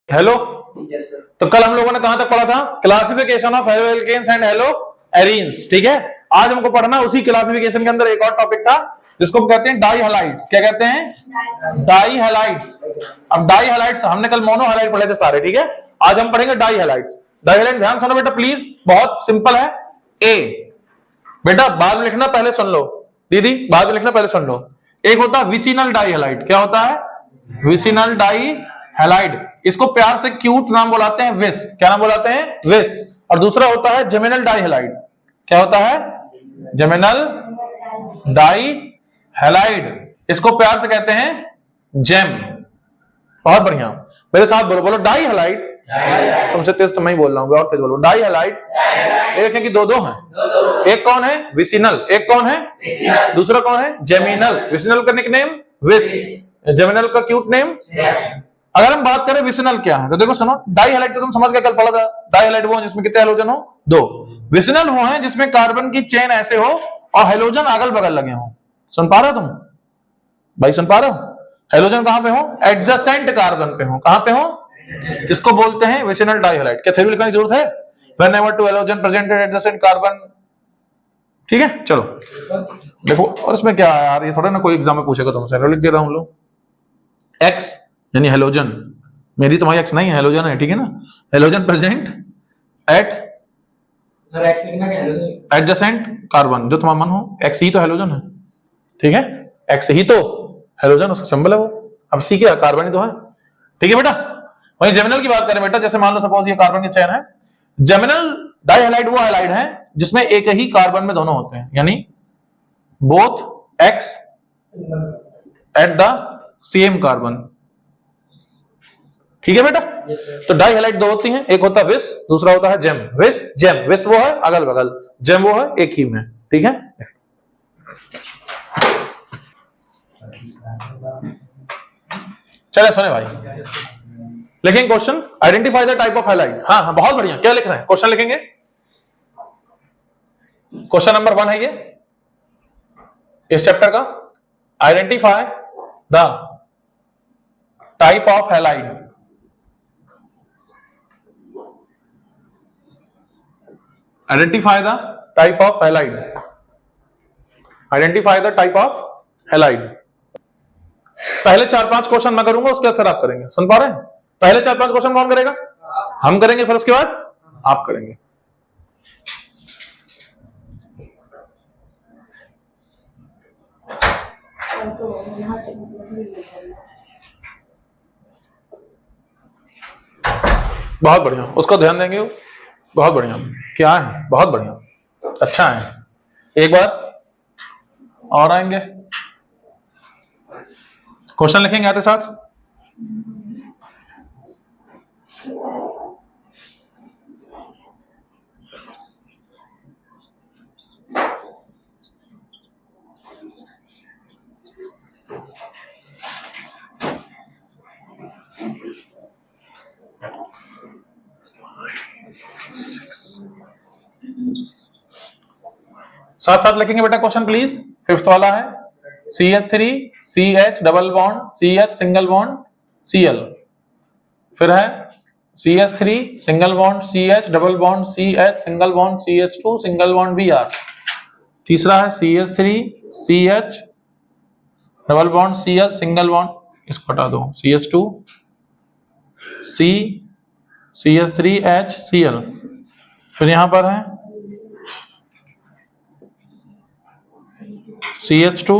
Hello. तो कल हम लोगों ने कहां तक पढ़ा था? Classification of halo alkanes and haloarenes. ठीक है, आज हमको पढ़ना उसी क्लासिफिकेशन के अंदर एक और टॉपिक था जिसको हम कहते हैं डाई हैलाइड्स। क्या कहते हैं? Di halides. अब डाई हैलाइड्स हमने कल मोनो हैलाइड पढ़े थे सारे, ठीक है। आज हम पढ़ेंगे डाई हैलाइड्स। डाई हैलाइड ध्यान सुनो बेटा प्लीज, बहुत सिंपल है। ए बेटा बाद में लिखना, पहले सुन लो। दीदी बाद में लिखना, पहले सुन लो। एक होता है विसिनल डाई हैलाइड। क्या होता है? Vicinal di halide. इसको प्यार से क्यूट नाम बुलाते हैं विस। क्या नाम बुलाते हैं? विस। और दूसरा होता है जेमिनल डाई हैलाइड। क्या होता है? Geminal di halide. इसको प्यार से कहते हैं जेम। बहुत बढ़िया, मेरे साथ बोलो, बोलो डाई हैलाइड। तुमसे तेज तो मैं ही बोल रहा हूं, और तेज बोलो। डाई हैलाइड एक है कि दो दो हैं? एक कौन है? विसिनल। एक कौन है? दूसरा कौन है? जेमिनल। विसिनल का निकनेम विस, जेमिनल का क्यूट नेम। अगर हम बात करें विसिनल क्या है, तो देखो सुनो, डाई हैलाइड तो तुम समझ गए, कल पढ़ा था। डाई हैलाइड वो है जिसमें कितने हैलोजन हो? दो। विसिनल वो है जिसमें कार्बन की चेन ऐसे हो और हैलोजन अगल बगल लगे हो। सुन पा रहे हो तुम भाई? सुन पा रहे हो? हैलोजन कहां पे हो? एडजेसेंट कार्बन पे हो। कहां पे हो? इसको बोलते हैं विसिनल डाई हैलाइड। क्या थ्योरी लिखने की जरूरत है? Whenever two halogen presented adjacent carbon. ठीक है, चलो देखो। और इसमें क्या है यार, ये थोड़ा ना कोई एग्जाम में पूछेगा तुमसे, लिख दे रहा हूं लो। एक्स यानी हेलोजन, मेरी तुम्हारी एक्स नहीं है, हेलोजन है, ठीक है ना। Halogen present at adjacent carbon, जो तुम्हारा मन हो। एक्स ही तो हेलोजन है, ठीक है। एक्स ही तो हेलोजन, उसका सिंबल है वो। अब सी क्या? कार्बन ही तो है, ठीक है बेटा। वहीं जेमिनल की बात करें बेटा, जैसे मान लो सपोज ये कार्बन की चेन है। जेमिनल डाई हैलाइड वो हैलाइड है जिसमें एक ही कार्बन में दोनों होते हैं, यानी both x at the same carbon. ठीक है बेटा। तो डाई हैलाइड दो होती हैं, एक होता है विस, दूसरा होता है जेम। विस जेम, विस वो है अगल बगल, जेम वो है एक ही में, ठीक है। चले सुने भाई, लिखेंगे question. Identify the type of halide. हाँ हाँ बहुत बढ़िया, क्या लिख रहे हैं? क्वेश्चन लिखेंगे। क्वेश्चन नंबर 1 है ये इस चैप्टर का। Identify the type of halide. Identify the type of halide. Identify the type of halide. पहले 4-5 क्वेश्चन मैं करूंगा, उसके बाद फिर आप करेंगे। सुन पा रहे हैं? पहले 4-5 क्वेश्चन कौन करेगा? हम करेंगे, फिर उसके बाद आप करेंगे। बहुत बढ़िया, उसको ध्यान देंगे। बहुत बढ़िया, क्या है? बहुत बढ़िया, अच्छा है। एक बार और आएंगे, क्वेश्चन लिखेंगे आते साथ। साथ साथ लिखेंगे बेटा क्वेश्चन प्लीज। 5th वाला है CH3 CH double bond CH single bond Cl। फिर है CH3 single bond CH double bond CH single bond CH2 single bond Br। तीसरा है CH3 CH double bond CH single bond, इसको हटा दो, CH2 C CH3H Cl। फिर यहां पर है CH2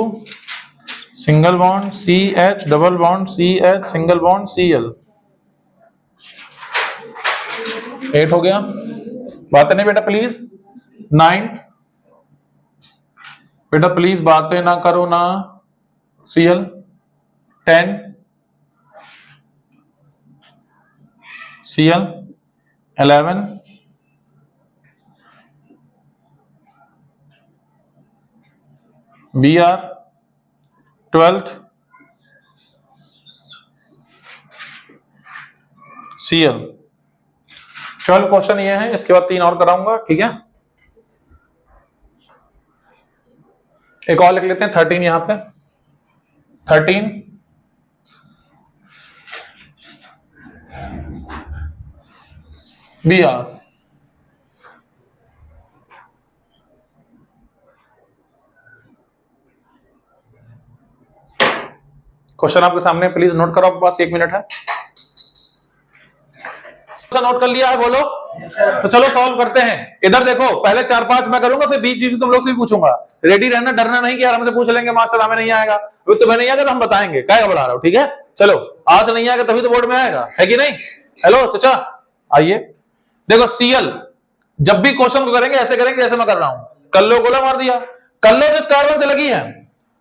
single bond CH double bond CH single bond Cl। 8 हो गया। बातें नहीं बेटा प्लीज। 9th बेटा प्लीज बातें ना करो ना, Cl। 10 Cl। 11 Br। 12th Cl। 12 question ये है, इसके बाद 3 और कराऊंगा, ठीक है। एक और लिख लेते हैं 13 यहां पे। 13 बी आर। क्वेश्चन आपके सामने, प्लीज नोट करो, आपके पास 1 मिनट है। नोट कर लिया है, बोलो। तो चलो सॉल्व करते हैं। इधर देखो, पहले 4-5 मैं करूंगा, फिर बीच बीच तुम लोग से भी पूछूंगा। रेडी रहना, डरना नहीं कि यार हमसे पूछ लेंगे मास्टर, हमें नहीं आएगा। तुम्हें नहीं आएगा तो हम बताएंगे, क्या घबरा रहा हो, ठीक है। चलो, आज नहीं आएगा तभी तो बोर्ड में आएगा, है कि नहीं। हेलो चाचा, आइए। देखो सीएल, जब भी क्वेश्चन को करेंगे ऐसे करेंगे जैसे मैं कर रहा हूं। कल्लो गोला मार दिया। कल्लो जिस कार्बन से लगी है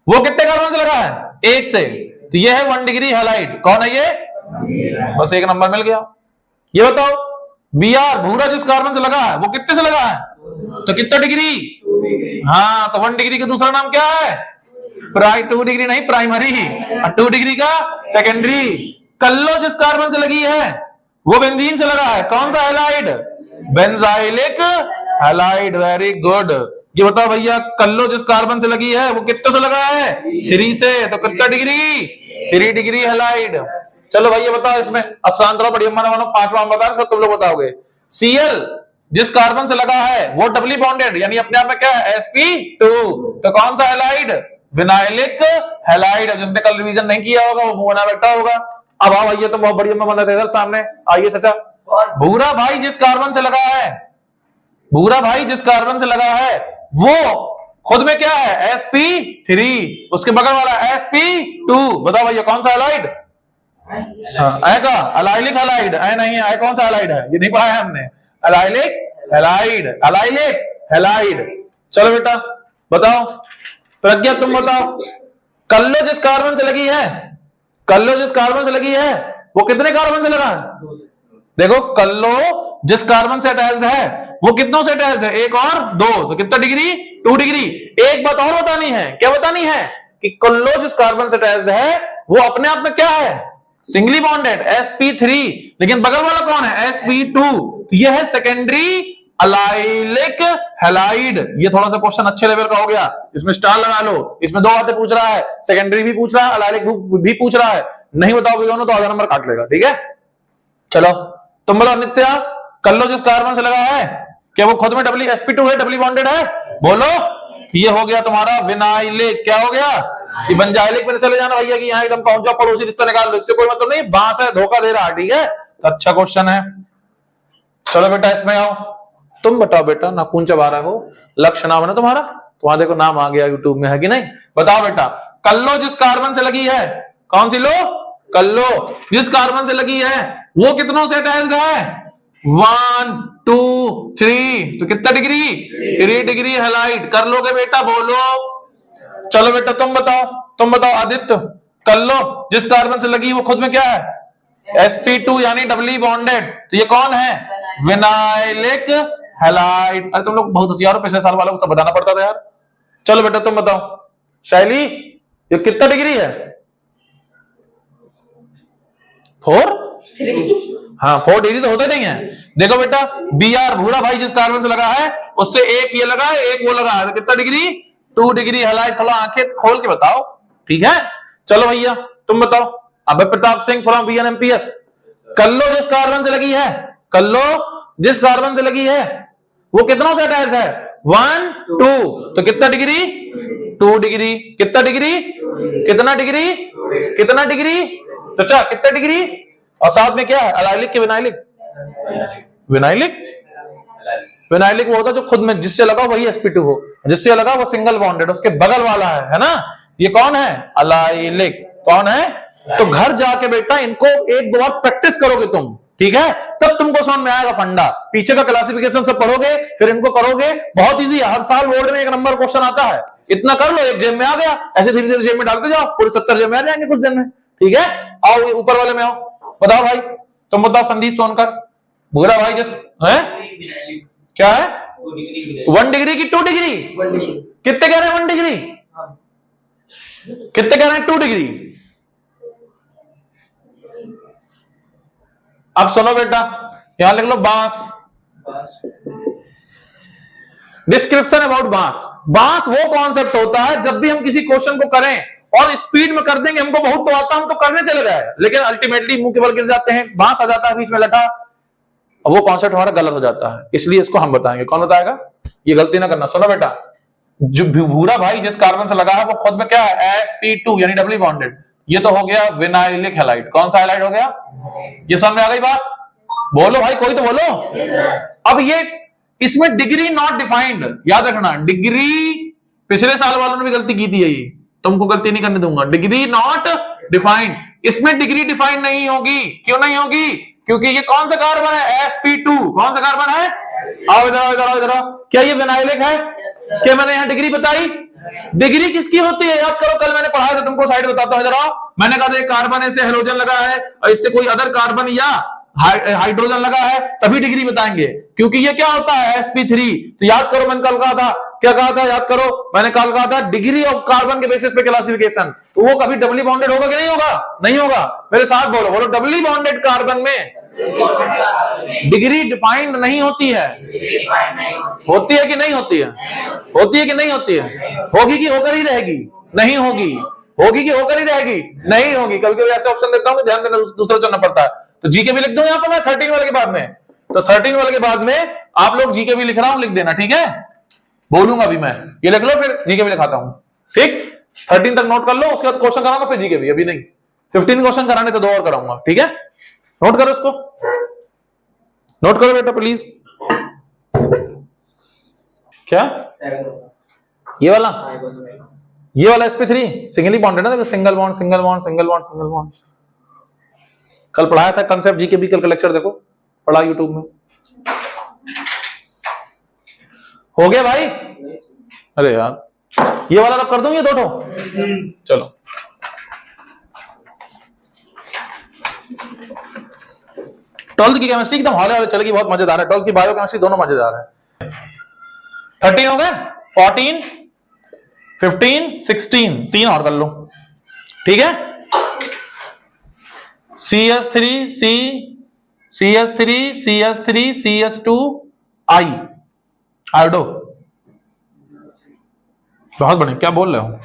वो कितने कार्बन से लगा है? 1 से। तो ये है 1 डिग्री हैलाइड। कौन है ये? बस 1 नंबर मिल गया। ये बताओ, बी आर भूरा जिस कार्बन से लगा है वो कितने से लगा है? तो कितना डिग्री? हाँ, तो 1 डिग्री का दूसरा नाम क्या है? 2 डिग्री नहीं, प्राइमरी। 2 डिग्री का सेकेंडरी। कल्लो जिस कार्बन से लगी है वो बेंजीन से लगा है। कौन सा halide? Benzylic halide. Very good. ये बताओ भैया, कल्लो जिस कार्बन से लगी है वो कितने से लगा है? 3 से। तो कितना डिग्री? 3 degree halide. चलो भैया बताओ इसमें, अब शांत रहो, बढ़िया मानो, 5वां बता रहा, तुम लोग बताओगे। सीएल जिस कार्बन से लगा है वो डबली बॉन्डेड, यानी अपने आप में क्या है? sp2। तो कौन सा हैलाइड? Vinylic halide. जिसने कल रिवीजन नहीं किया होगा वो बना बैठा होगा। अब आओ भैया, तुम बहुत बढ़िया बना इधर सामने आइए चाचा। भूरा भाई जिस कार्बन से लगा है, भूरा भाई जिस कार्बन से लगा है वो खुद में क्या है? sp3। उसके बगल वाला sp2। बताओ भैया कौन सा हैलाइड? ऐ का अलाइलिक हैलाइड। ऐ नहीं, ऐ कौन सा हैलाइड है? ये नहीं पढ़ा है हमने। Allylic halide, allylic halide. चलो बेटा बताओ, प्रज्ञा तुम बताओ, कल्लो जिस कार्बन से लगी है, कल्लो जिस कार्बन से लगी है वो कितने कार्बन से लगा है? देखो, कल्लो जिस कार्बन से अटैच्ड है वो कितनों से अटैच्ड है? 1 और 2। तो कितना डिग्री? 2 डिग्री। एक बात और बतानी है। क्या बतानी है? कि कल्लो जिस कार्बन से अटैच्ड है वो अपने आप में क्या है? Singly bonded, sp3। लेकिन बगल वाला कौन है? sp2। तो ये है सेकेंडरी अलाइलिक हैलाइड। ये थोड़ा सा क्वेश्चन अच्छे लेवल का हो गया, इसमें स्टार लगा लो। इसमें 2 बातें पूछ रहा है, सेकेंडरी भी पूछ रहा है, अलाइलिक भी पूछ रहा है। नहीं बताओगे दोनों तो आधा नंबर काट लेगा, ठीक है। चलो तुम बोलो नित्या, कल्लो जिस कार्बन से लगा है क्या वो खुद में डबली sp2 है, डबली बॉन्डेड है? बोलो। ये हो गया तुम्हारा विनाइलिक। क्या हो गया? ये बेंजाइलिक में चले जाना भैया कि यहाँ एकदम पहुंच जाओ, पड़ोसी रिश्ता निकाल दो, इससे कोई मतलब नहीं। बांस है, धोखा दे रहा है, ठीक है। तो अच्छा क्वेश्चन है। चलो बेटा इसमें आओ, तुम बताओ बेटा, नाखून चबा रहा हो, लक्ष्य नाम है ना तुम्हारा, तुम्हारा देखो नाम आ गया यूट्यूब में, है कि नहीं। बताओ बेटा, कल्लो जिस कार्बन से लगी है, कौन सी लो? कल्लो जिस कार्बन से लगी है वो कितनों से अटैच्ड है? 1 2 3। तो कितना डिग्री? 3 degree halide. कर लोगे बेटा? बोलो। चलो बेटा तुम बताओ, तुम बताओ आदित्य, कल्लो जिस कार्बन से लगी वो खुद में क्या है? sp2 यानी डबली बॉन्डेड। तो ये कौन है? Vinylic halide. अरे तुम लोग बहुत होशियार हो, पिछले साल वालों को सब बताना पड़ता था यार। चलो बेटा तुम बताओ, शैली ये कितना डिग्री है? 4। हाँ, 4 डिग्री तो होता नहीं है। देखो बेटा, बी आर भूरा भाई जिस कार्बन से लगा है उससे एक ये लगा है, एक वो लगा है, तो कितना डिग्री? 2 degree halide. थोड़ा आंखें खोल के बताओ, ठीक है। चलो भैया तुम बताओ, अभय प्रताप सिंह फ्रॉम BNMPS, कल्लो जिस कार्बन से लगी है, कल्लो जिस कार्बन से लगी है वो कितनों से अटैच है? 1 2। तो कितना डिग्री? 2 डिग्री। कितना डिग्री? कितना डिग्री? कितना डिग्री? तो अच्छा कितना डिग्री? और साथ में क्या है? अलाइलिक के विनाइलिक? विनाइलिक। विनाइलिक वो होता जो खुद में जिससे लगा वही sp2 हो, जिससे लगा वो सिंगल बॉन्डेड, उसके बगल वाला है ना। ये कौन है? अलाइलिक। कौन है? तो घर जाके बेटा इनको 1-2 बार प्रैक्टिस करोगे तुम, ठीक है, तब तुमको समझ में आएगा फंडा। पीछे का क्लासिफिकेशन सब पढ़ोगे, फिर इनको करोगे। बहुत इजी है, हर साल बोर्ड में 1 नंबर क्वेश्चन आता है। इतना कर लो, एक जेब में आ गया, ऐसे धीरे धीरे जेब में डालते जाओ, पूरे 70 जेब में आ जाएंगे कुछ दिन में, ठीक है। आओ ऊपर वाले में आओ, बताओ भाई, तुम बताओ संदीप सोनकर, भूरा भाई जिस है क्या है? 1 डिग्री की 2 डिग्री? कितने कह रहे हैं? 1 डिग्री। कितने कह रहे हैं? 2 डिग्री। अब सुनो बेटा, यहां लिख लो बांस। डिस्क्रिप्शन अबाउट बांस। बांस वो कॉन्सेप्ट होता है जब भी हम किसी क्वेश्चन को करें और स्पीड में कर देंगे, हमको बहुत तो आता, हम तो करने चले गए, लेकिन अल्टीमेटली मुंह के बल गिर जाते हैं, बांस आ जाता है बीच में लटा। अब वो कॉन्सेप्ट हमारा गलत हो जाता है, इसलिए इसको हम बताएंगे। कौन बताएगा? ये गलती ना करना। सुनो बेटा, जो भूरा भाई जिस कार्बन से लगा है वो खुद में क्या है? sp2 यानी डबली बॉन्डेड। ये तो हो गया विनाइलिक हैलाइड। कौन सा हैलाइड हो गया? ये समझ में आ गई बात? बोलो भाई, कोई तो बोलो। अब ये इसमें डिग्री नॉट डिफाइंड, याद रखना। डिग्री पिछले साल वालों ने भी गलती की थी, यही तुमको गलती नहीं करने दूंगा। डिग्री नॉट डिफाइंड, इसमें डिग्री डिफाइंड नहीं होगी। क्यों नहीं होगी? क्योंकि ये कौन सा कार्बन है? sp2। कौन सा कार्बन है? आओ इधर, इधर, इधर। क्या ये विनाइलिक है? क्या मैंने यहाँ डिग्री बताई? डिग्री किसकी होती है? याद करो, कल मैंने पढ़ाया था तुमको, साइड बताता हूं इधर आओ। मैंने कहा था एक कार्बन इससे हेलोजन लगा है और इससे कोई अदर कार्बन या हाइड्रोजन लगा है, तभी डिग्री बताएंगे। क्योंकि ये क्या होता है? sp3। तो याद करो, मैंने कल कहा था, क्या कहा था? याद करो, मैंने कल कहा था डिग्री ऑफ कार्बन के बेसिस पे क्लासिफिकेशन। तो वो कभी डबली बॉन्डेड होगा कि नहीं होगा? नहीं होगा। मेरे साथ बोलो, बोलो। डबली बॉन्डेड कार्बन में डिग्री डिफाइंड नहीं होती है। होती है कि नहीं होती है? होती है कि नहीं होती है? होगी कि होकर ही रहेगी? नहीं होगी। होगी कि होकर ही रहेगी? नहीं होगी। कभी कभी ऐसे ऑप्शन देता हूं, ध्यान देना, दूसरा चुनना पड़ता है। तो जीके भी लिख दो यहाँ पर मैं 13 वाले के बाद में। तो 13 वाले के बाद में आप लोग जीके भी लिख रहा हूं, लिख देना, ठीक है? बोलूंगा भी मैं, ये लिख लो, फिर जीके भी लिखाता हूं, ठीक? 13 तक नोट कर लो, उसके बाद क्वेश्चन कराऊंगा, फिर जीके भी। अभी नहीं, 15 क्वेश्चन कराने तो 2 और कराऊंगा, ठीक है? नोट करो उसको, नोट करो बेटा प्लीज। क्या ये वाला? ये वाला sp3 सिंगली बॉन्ड है ना, single bond, single bond, single bond, single bond. कल पढ़ाया था कंसेप्ट, जीके भी कल का लेक्चर देखो, पढ़ा यूट्यूब में। हो गया भाई? अरे यार, ये वाला रब कर दूं, ये 2 चलो। ट्वेल्थ की केमिस्ट्री एकदम हौले हौले चलेगी, बहुत मजेदार है। 12th की बायो केमिस्ट्री दोनों मजेदार है। 13 हो गए, 14, 15, 16, 3 और कर लो, ठीक है? CS3 C, CS3 CS3 CH2 I, iodo. बहुत बढ़िया। क्या बोल रहे हो?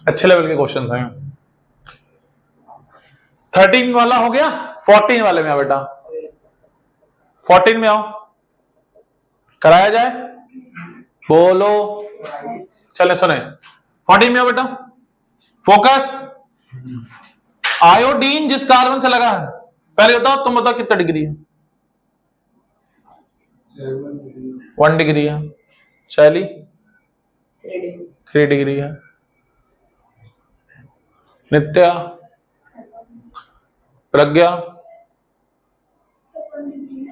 अच्छे लेवल के क्वेश्चन हैं। 13 वाला हो गया, 14 वाले में आओ बेटा। 14 में आओ, कराया जाए, बोलो। चले सुने, 14 में आओ बेटा। फोकस। आयोडीन जिस कार्बन से लगा है, पहले बताओ, तुम बताओ कितना डिग्री है? 1 डिग्री है। शैली 3 डिग्री है। नित्या, प्रज्ञा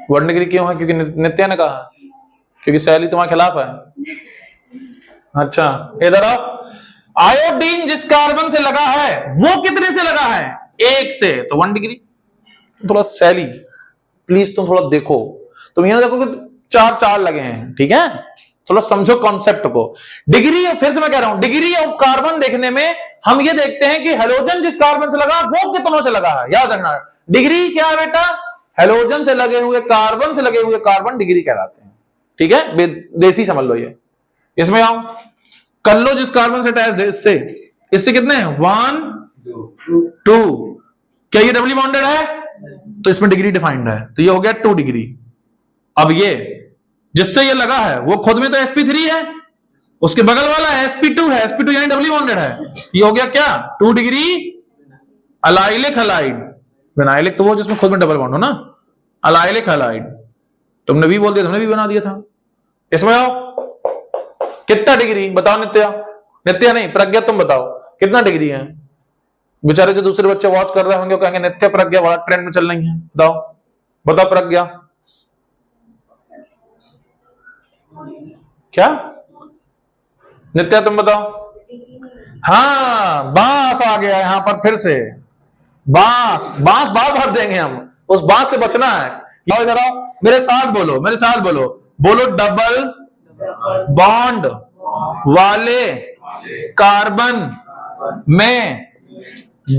1 डिग्री क्यों है? क्योंकि नित्या ने कहा, क्योंकि शैली तुम्हारे खिलाफ है। अच्छा, इधर आओ। आयोडीन जिस कार्बन से लगा है वो कितने से लगा है? 1 से, तो 1 डिग्री। थोड़ा शैली प्लीज तुम थोड़ा देखो, तुम ये ना देखो कि 4 लगे हैं, ठीक है? थोड़ा समझो कॉन्सेप्ट को। डिग्री, फिर से मैं कह रहा हूं, डिग्री ऑफ कार्बन देखने में हम ये देखते हैं कि हेलोजन जिस कार्बन से लगा वो कितनों से लगा है। याद रखना, डिग्री क्या है बेटा? हेलोजन से लगे हुए कार्बन से लगे हुए कार्बन डिग्री कहलाते हैं, ठीक है? देसी समझ लो ये। इसमें आओ, कर लो जिस कार्बन से अटैच्ड है इससे, इससे कितने हैं? 1 2। क्या ये डबली बॉन्डेड है? तो इसमें डिग्री डिफाइंड है, तो ये हो गया 2 डिग्री। अब ये जिससे ये लगा है वो खुद में तो sp3 है, उसके बगल वाला sp2 है, sp2 यानी डबली बॉन्डेड है, ये हो गया क्या? 2 डिग्री अलाइलिक हैलाइड। विनाइलिक तो वो जिसमें खुद में डबल बॉन्ड हो ना, अलाइलिक हैलाइड। तुमने भी बोल दिया, तुमने भी बना दिया था। इसमें आओ, कितना डिग्री बताओ? नित्या, नित्या नहीं, प्रज्ञा तुम बताओ कितना डिग्री है? बेचारे जो दूसरे बच्चे वॉच कर रहे होंगे वो कहेंगे नित्या प्रज्ञा बड़ा ट्रेंड में चल रही है। बताओ, बताओ प्रज्ञा। क्या नित्या तुम बताओ? हाँ, बांस आ गया यहां पर फिर से। बांस बांस बार भर देंगे हम, उस बांस से बचना है। लाओ इधर आओ, मेरे साथ बोलो, मेरे साथ बोलो, बोलो डबल बॉन्ड वाले कार्बन में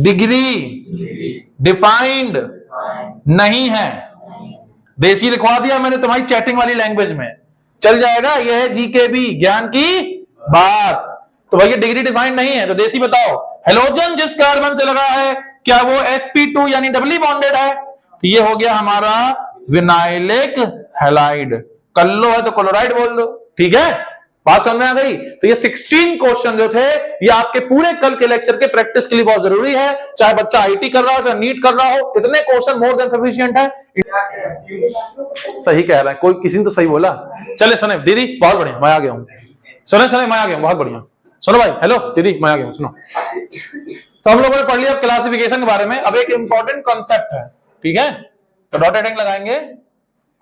डिग्री डिफाइंड नहीं है। देसी लिखवा दिया मैंने तुम्हारी चैटिंग वाली लैंग्वेज में, चल जाएगा। यह है जीकेबी, ज्ञान की बात। तो भैया डिग्री डिफाइंड नहीं है तो देसी बताओ, हेलोजन जिस कार्बन से लगा है क्या वो sp2 यानी डबली बॉन्डेड है? तो ये हो गया हमारा विनाइलिक हैलाइड। कल्लो है तो क्लोराइड बोल दो, ठीक है। बात समझ में आ गई? तो ये 16 क्वेश्चन जो थे ये आपके पूरे कल के लेक्चर के प्रैक्टिस के लिए बहुत जरूरी है। चाहे बच्चा आईटी कर रहा हो, चाहे नीट कर रहा हो, इतने क्वेश्चन मोर देन सफिशिएंट है। सही कह रहा है कोई, किसी ने तो सही बोला। चले सुने दीदी, बहुत बढ़िया, मैं आ गया हूँ। सुने सुने मैं आ गया हूँ, बहुत बढ़िया। सुनो भाई, हेलो दीदी, मैं आ गया हूँ, सुनो। तो हम लोगों ने पढ़ लिया क्लासिफिकेशन के बारे में। अब एक इंपॉर्टेंट कॉन्सेप्ट है, ठीक है, तो डॉट हेडिंग लगाएंगे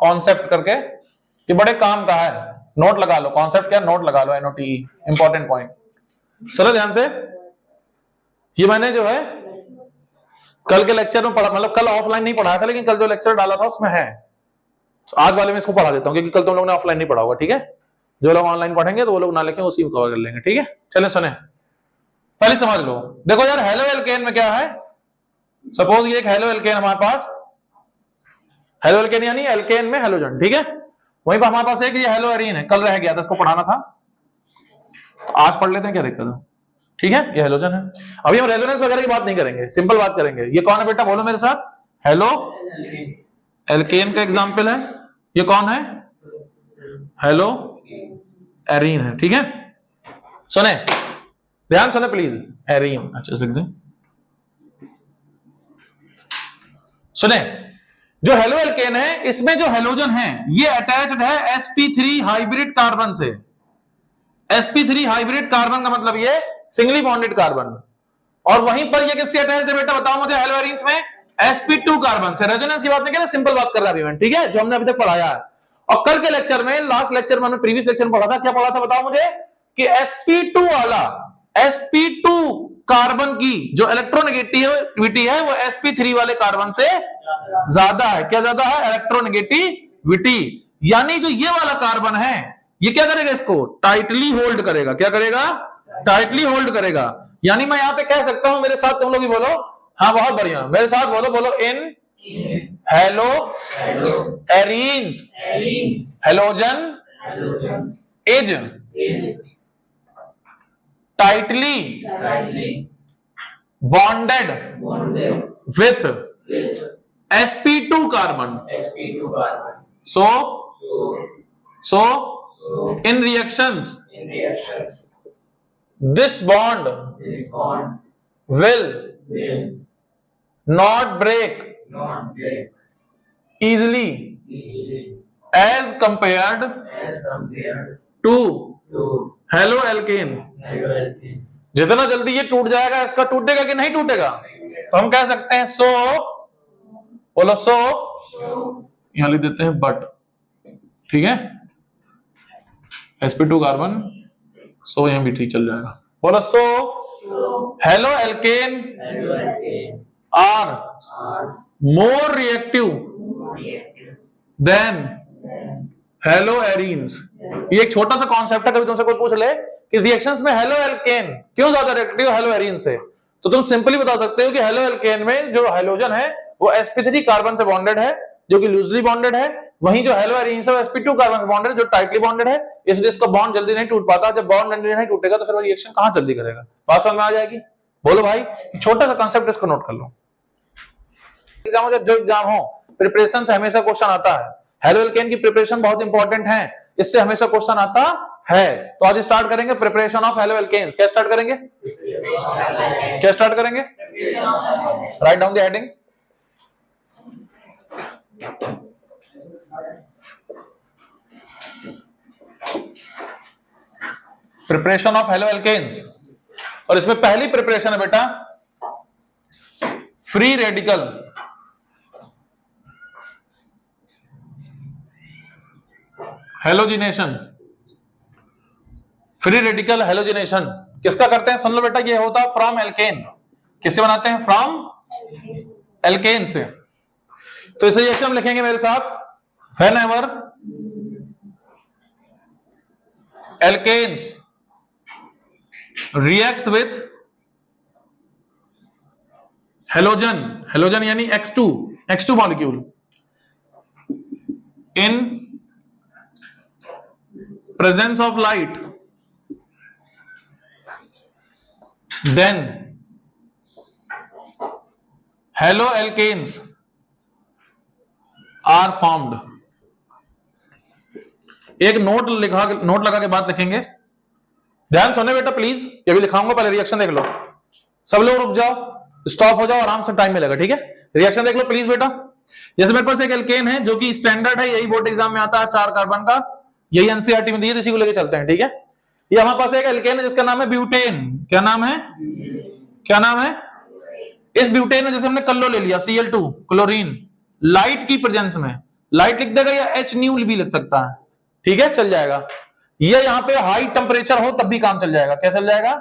कॉन्सेप्ट करके, ये बड़े काम का है। नोट लगा लो, कॉन्सेप्ट क्या, नोट लगा लो, NOTE, इंपॉर्टेंट पॉइंट। सुनो ध्यान से, ये मैंने जो है कल के लेक्चर में पढ़ा, मतलब कल ऑफलाइन नहीं पढ़ाया था, लेकिन कल जो लेक्चर डाला था उसमें है। तो आज वाले में इसको पढ़ा देता हूं, क्योंकि कल तुम लोगों ने ऑफलाइन नहीं पढ़ा होगा, ठीक है। जो लोग ऑनलाइन पढ़ेंगे तो वो लोग ना लिखें, उसी में कवर कर लेंगे, ठीक है। चले सुने, पहले समझ लो। देखो यार, हेलो एल्केन में क्या है, सपोज ये एक हेलो एल्केन हमारे पास, हेलो एल्केन यानी एल्केन में हेलोजन, ठीक है। वहीं पर हमारे पास एक ये हेलो एरीन है, कल रह गया था, इसको पढ़ाना था, तो आज पढ़ लेते हैं, क्या दिक्कत है, ठीक है। ये हेलोजन है। अभी हम रेजोनेंस वगैरह की बात नहीं करेंगे, सिंपल बात करेंगे। ये कौन है बेटा, बोलो मेरे साथ, हेलो एल्केन का एग्जाम्पल है। ये कौन है, हेलो एरीन है, ठीक है। सुने, ध्यान सुने प्लीज, एरीन अच्छे से लिख दें। सुने, जो हेलो एल्केन है इसमें जो हेलोजन है ये अटैच्ड है sp3 हाइब्रिड कार्बन से। sp3 हाइब्रिड कार्बन का मतलब ये सिंगली बॉन्डेड कार्बन, और वहीं पर ये किससे अटैच्ड है बेटा, बताओ मुझे, हेलो एरीन्स में sp2 कार्बन से। रेजोनेंस की बात नहीं कर रहा, सिंपल बात कर रहा है, ठीक है, जो हमने अभी तक पढ़ाया है। और कल के लेक्चर में, लास्ट लेक्चर में, हमने प्रीवियस लेक्चर में पढ़ा था, क्या पढ़ा था बताओ मुझे, कि sp2 वाला, sp2 कार्बन की जो इलेक्ट्रोनेगेटिविटी है वो sp3 वाले कार्बन से ज्यादा है। क्या ज्यादा है, इलेक्ट्रोनेगेटिविटी। यानी जो ये वाला कार्बन है ये क्या करेगा, इसको टाइटली होल्ड करेगा। क्या करेगा, टाइटली होल्ड करेगा। यानी मैं यहां पे कह सकता हूं, मेरे साथ तुम लोग ही बोलो, हाँ बहुत बढ़िया, मेरे साथ बोलो, बोलो in hello arenes halogen is tightly bonded with sp2 carbon. so in reactions this bond will not break easily as compared to halo alkane. जितना जल्दी ये टूट जाएगा, इसका टूटेगा कि नहीं टूटेगा, तो हम कह सकते हैं सो, बोलो सो, यहां लिख देते हैं बट, ठीक है, sp2 कार्बन, सो यहां भी ठीक चल जाएगा। बोलो so halo alkane are more reactive than halo arenes. ये एक छोटा सा कॉन्सेप्ट है, कभी तुमसे कोई पूछ ले कि रिएक्शंस में हेलो एल्केन क्यों ज्यादा रिएक्टिव हेलो एरीन से, तो तुम सिंपली बता सकते हो कि हेलो एल्केन में जो हेलोजन है वो sp3 कार्बन से बॉन्डेड है, जो कि लूजली बॉन्डेड है। वहीं जो हेलो एरीन से sp2 कार्बन से बॉन्डेड है, जो टाइटली बॉन्डेड है। इसलिए इसका बॉन्ड जल्दी नहीं टूट पाता। जब बॉन्ड जल्दी नहीं टूटेगा तो फिर वो रिएक्शन कहां जल्दी करेगा। बात समझ में आ जाएगी? बोलो भाई, छोटा सा कॉन्सेप्ट, इसको नोट कर लो। एग्जाम जो एग्जाम हो, प्रिपरेशन से हमेशा क्वेश्चन आता है। हेलो एल्केन की प्रिपरेशन बहुत इंपॉर्टेंट है, इससे हमेशा क्वेश्चन आता है। तो आज स्टार्ट करेंगे प्रिपरेशन ऑफ हेलो एल्केन्स। क्या स्टार्ट करेंगे, क्या स्टार्ट करेंगे, right down the heading. Preparation of hello alkanes, और इसमें पहली प्रिपरेशन है बेटा free radical halogenation. Free radical halogenation किसका करते हैं? सुन लो बेटा, ये होता है फ्रॉम एल्केन। किससे बनाते हैं? फ्रॉम एल्केन से। तो इसे रिएक्शन हम लिखेंगे मेरे साथ, whenever alkanes reacts with halogen, halogen यानी X2 molecule in presence of light, then halo alkanes are formed. एक नोट लगा के बात लिखेंगे, ध्यान सुने बेटा प्लीज, ये भी लिखाऊंगा, पहले रिएक्शन देख लो। सब लोग रुक जाओ, स्टॉप हो जाओ, आराम से टाइम मिलेगा, ठीक है? रिएक्शन देख लो प्लीज बेटा। जैसे मेरे पास एक एल्केन है जो कि स्टैंडर्ड है, यही बोर्ड एग्जाम में आता है, 4 कार्बन का, यही एनसीईआरटी में दिए, इसी को लेके चलते हैं, ठीक है? ये हमारे पास एक एल्केन है जिसका नाम है ब्यूटेन। क्या नाम है? क्या नाम है? इस ब्यूटेन में जैसे हमने कल्लो ले लिया, Cl2 क्लोरीन, लाइट की प्रेजेंस में, लाइट लिख देगा या H न्यू भी लिख सकता है, ठीक है? चल जाएगा। ये यहां पे हाई टेम्परेचर हो तब भी काम चल जाएगा। क्या चल जाएगा?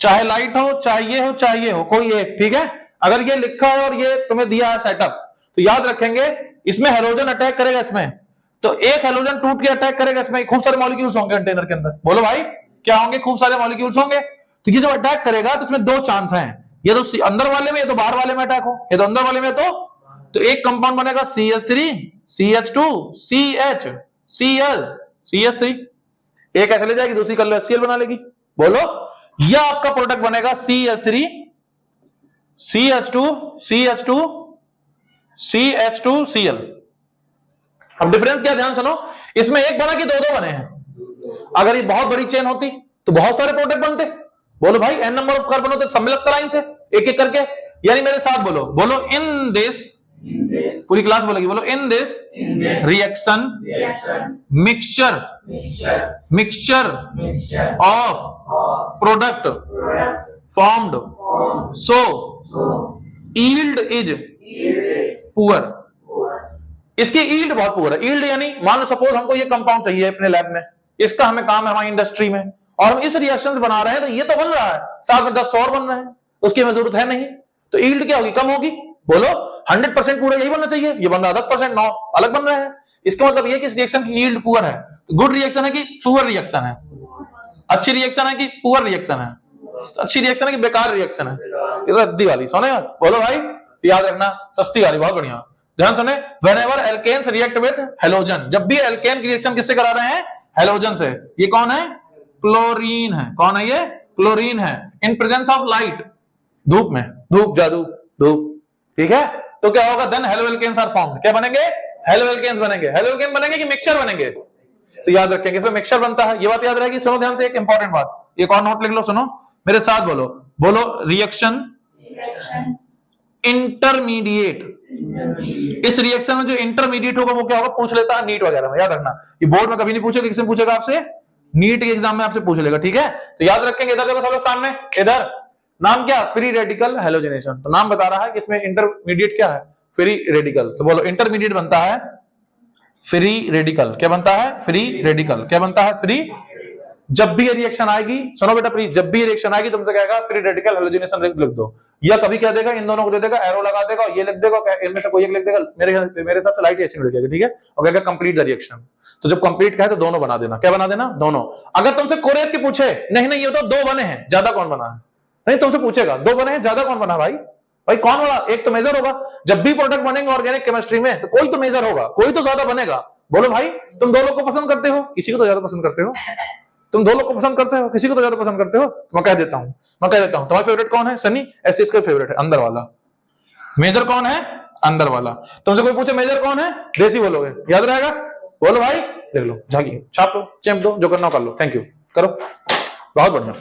चाहे लाइट हो, चाहे ये हो, कोई एक, ठीक है? अगर ये लिखा है और ये तुम्हें दिया है सेटअप, तो याद रखेंगे इसमें हेलोजन अटैक करेगा इसमें, तो एक हेलोजन टूट के अटैक करेगा इसमें, खूब सारे मॉलिक्यूल्स होंगे कंटेनर के अंदर। बोलो भाई क्या होंगे? खूब सारे मॉलिक्यूल्स होंगे। तो ये जो अटैक करेगा तो इसमें 2 चांस हैं, ये तो अंदर वाले में, ये तो बाहर वाले में अटैक हो, ये तो अंदर वाले में, तो एक कंपाउंड बनेगा CH3 CH2 CH Cl CH3, एक ऐसे ले जाएगी, दूसरी कर लो HCl बना लेगी। बोलो, यह आपका प्रोडक्ट बनेगा CH3 CH2 CH2 CH2 Cl। अब डिफरेंस क्या, ध्यान सुनो, इसमें एक बना कि 2 बने हैं। अगर ये बहुत बड़ी चेन होती तो बहुत सारे प्रोडक्ट बनते। बोलो भाई, n नंबर ऑफ कार्बन होते, सब में लगता लाइन से एक एक करके, यानी मेरे साथ बोलो, बोलो इन दिस, पूरी क्लास बोलेगी, बोलो in this reaction mixture of product formed so yield is poor. इसकी यील्ड बहुत पुअर है। यील्ड यानी मान लो सपोज हमको ये कंपाउंड चाहिए अपने लैब में, इसका हमें काम है हमारी इंडस्ट्री में, और हम इस रिएक्शन बना रहे हैं, तो ये तो बन रहा है, साथ में 10 और बन रहे हैं, उसकी हमें जरूरत है नहीं, तो यील्ड क्या होगी? कम होगी। बोलो 100% पूरा यही बनना चाहिए, ये बन रहा 10%, 9 अलग बन रहे हैं। इसका मतलब ये कि इस रिएक्शन की यील्ड पुअर है। तो गुड रिएक्शन है कि पुअर रिएक्शन है? अच्छी रिएक्शन है कि पुअर रिएक्शन है? तो अच्छी रिएक्शन है कि बेकार रिएक्शन है? ये तो रद्दी वाली, सुने? बोलो भाई, याद रखना, सस्ती वाली, बहुत बढ़िया। ध्यान सुने, whenever alkanes react with halogen, जब भी एल्केन की रिएक्शन किससे करा रहे हैं? हेलोजन से। ये कौन है? क्लोरीन है। कौन है ये? क्लोरीन है। इन प्रेजेंस ऑफ लाइट, धूप में, धूप जादू धूप, ठीक है? तो क्या होगा? Then halo alkanes are formed. क्या बनेंगे? हेलो एल्केन्स बनेंगे। हेलो एल्केन बनेंगे कि मिक्सचर बनेंगे? तो याद रखेंगे इसमें मिक्सचर बनता है, ये बात याद रहेगी। सुनो ध्यान से, एक इंपॉर्टेंट बात, एक और नोट लिख लो, सुनो मेरे साथ, बोलो, बोलो रिएक्शन इंटरमीडिएट। इस रिएक्शन में जो इंटरमीडिएट होगा वो क्या होगा? पूछ लेता है नीट वगैरह में, याद रखना। ये बोर्ड में कभी नहीं पूछेगा, किससे पूछेगा? आपसे, नीट के एग्जाम में आपसे पूछ लेगा, ठीक है? तो याद रखेंगे, इधर देखो सब लोग सामने, इधर नाम क्या? Free radical halogenation. तो नाम बता रहा है कि इसमें इंटरमीडिएट क्या है? Free radical. तो बोलो इंटरमीडिएट बनता है फ्री रेडिकल। क्या बनता है? Free radical. क्या बनता है? फ्री। जब भी ये रिएक्शन आएगी, सुनो बेटा प्लीज, जब भी ये रिएक्शन आएगी तुमसे कहेगा फ्री रेडिकल हेलोजिनेशन लिख दो, या कभी क्या देगा, इन दोनों को दे देगा, एरो लगा देगा, ये लिख देगा, इनमें से कोई एक लिख देगा, मेरे हिसाब से लाइट रिएक्शन लिखेगा, ठीक है? और कहेगा कंप्लीट द रिएक्शन। तो जब कंप्लीट कहे तो दोनों बना देना। क्या बना देना? दोनों। अगर तुमसे कोरियर के पूछे, नहीं ये तो 2 बने हैं, ज्यादा कौन बना है? नहीं, तुमसे पूछेगा 2 बने हैं, ज्यादा कौन बना? भाई कौन बना? एक तो मेजर होगा। जब भी प्रोडक्ट बनेंगे ऑर्गेनिक केमिस्ट्री में, तो कोई तो मेजर होगा, कोई तो ज्यादा बनेगा। बोलो भाई, तुम 2 लोग को पसंद करते हो, किसी को तो ज्यादा पसंद करते हो। तुम 2 लोग को पसंद करते हो, किसी को तो ज्यादा पसंद करते हो। तो मैं कह देता हूं तुम्हारा फेवरेट कौन है? सनी। ऐसे इसका फेवरेट है अंदर वाला। मेजर कौन है? अंदर वाला। तुमसे कोई पूछे मेजर कौन है, देसी बोलोगे, याद रहेगा। बोलो भाई, देख लो, झांकी, छाप लो, चैंप दो, जो करना कर लो। थैंक यू, करो, बहुत बढ़िया।